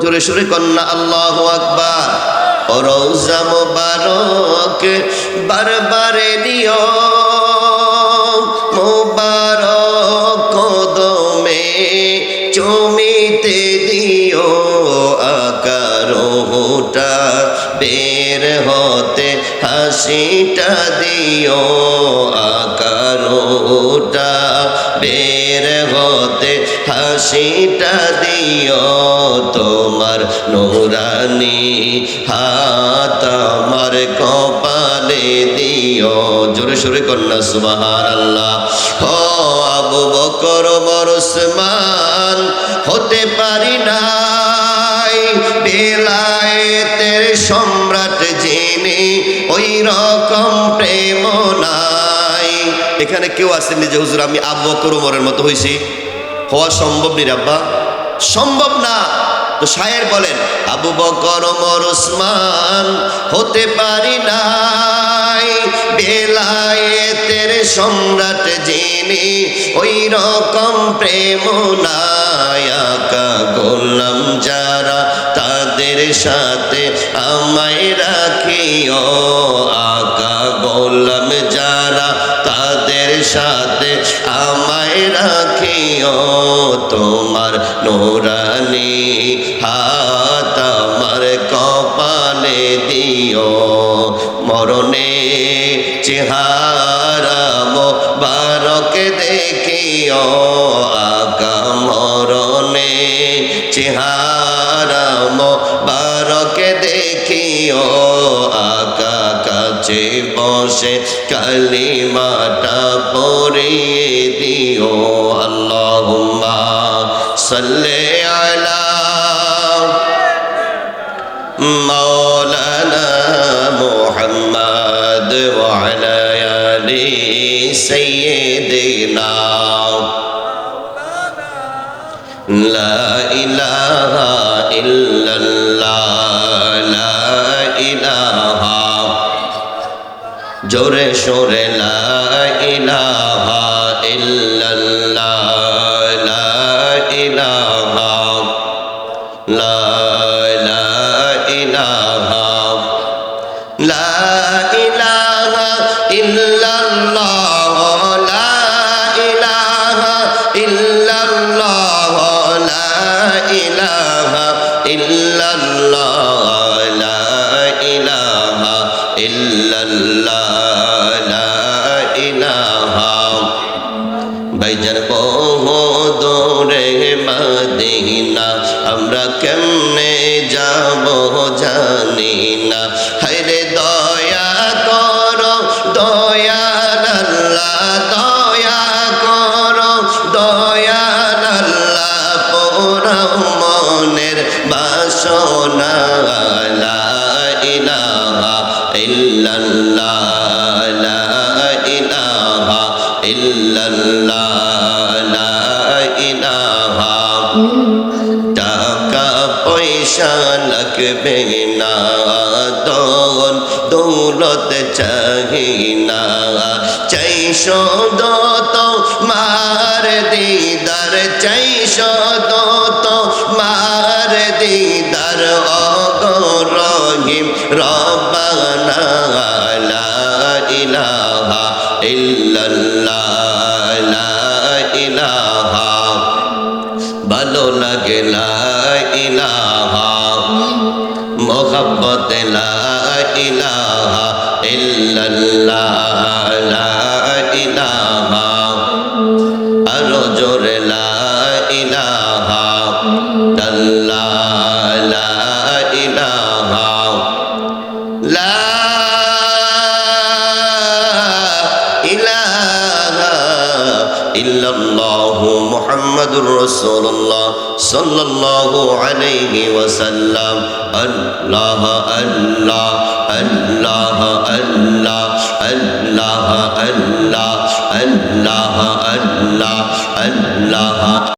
জোরে সুরে কন্যা আল্লাহু আকবার। ও রওজা মুবারক বারবারে নিও, মুবারক কদমে চুমিতে দিও, আকারোটা বের হতে হাসিটা দিও, আকারোটা বের হতে হাসিটা দিও, তোমার নুরানি হাত আমার কপালে দিও। জোরে সোরে কন্যা সুবহানাল্লাহ। ও আবু বকর ওমর ওসমান হতে পারি নাই বেলায়েতের সম্রাট যিনি, ওই রকম প্রেম নাই। এখানে কেউ আসেননি যে হুজুর আমি আবু বকর ওমরের মতো হইছি? হওয়া সম্ভব নি রাব্বা, সম্ভব না। তো শায়ের বলেন আবু বকর ওমর ওসমান হতে পারি নাই বেলায়েতের সম্রাট যিনি, ওই রকম প্রেম নাই। আকা গোলাম যারা তাদের সাথে আমায় রাখিও, আকা গোলাম যারা তাদের সাথে আমায় রাখিও, তোমার নুরানি হাত আমার কপালে দিও, মরণে চেহারা মোবারক দেখিও, আকা মরণে চেহারা মোবারক দেখিও, আকা কাছে বসে কালিমাটা পড়িয়ে দিও। আল্লাহুম্মা সাল্লি আলা মাওলানা মুহাম্মদ ওয়া আলা আলি সাইয়্যিদিনা। লা ইলাহা ইল্লাল্লাহ, লা ইলাহা, জোরে সোরে লা ইলাহা ইল্লাল্লাহ, লা ইলাহা, লা ইলাহা, লা ইলাহা ইল্লাল্লাহ, লা ইলাহা ইল্লাল্লাহ, লা ইলাহা ইল্লাল্লাহ, লা ইলাহা ইল্লাল্লাহ, লা ইলাহা। ভাইজান বহু দূরে মদিনা, আমরা কেমনে যাব জানি না। হায়রে দয়া করো দয়াল আল্লাহ, দয়া করো দয়াল আল্লাহ, পোড়াও মনের বাসনা। লা ইলাহা ইল্লাল্লাহ, লা ইলাহা ইল্লাল্লাহ, লা ইলাহা। টাকা পয়সা লাগবে না, ধন দৌলত চাহি না, চাই শুধু তোমার দিদার, চাই শুধু তোমার দিদার, ওগো রহিম রব্বানা। লা ইলাহা ইল্লাল্লাহ, লা ইলাহা, ভালো লাগে লা ইলাহা, মোহাব্বত লা ইলাহা ইল্লাল্লাহ, লা ইলাহা, আরো জোরে লা ইলাহা ইল্লাল্লাহ, লা ইলাহা, লা ইলাহা ইল্লাল্লাহু মুহাম্মাদুর রাসূলুল্লাহ সাল্লাল্লাহু আলাইহি ওয়াসাল্লাম। আল্লাহ আল্লাহ আল্লাহ আল্লাহ আল্লাহ আল্লাহ আল্লাহ আল্লাহ আল্লাহ।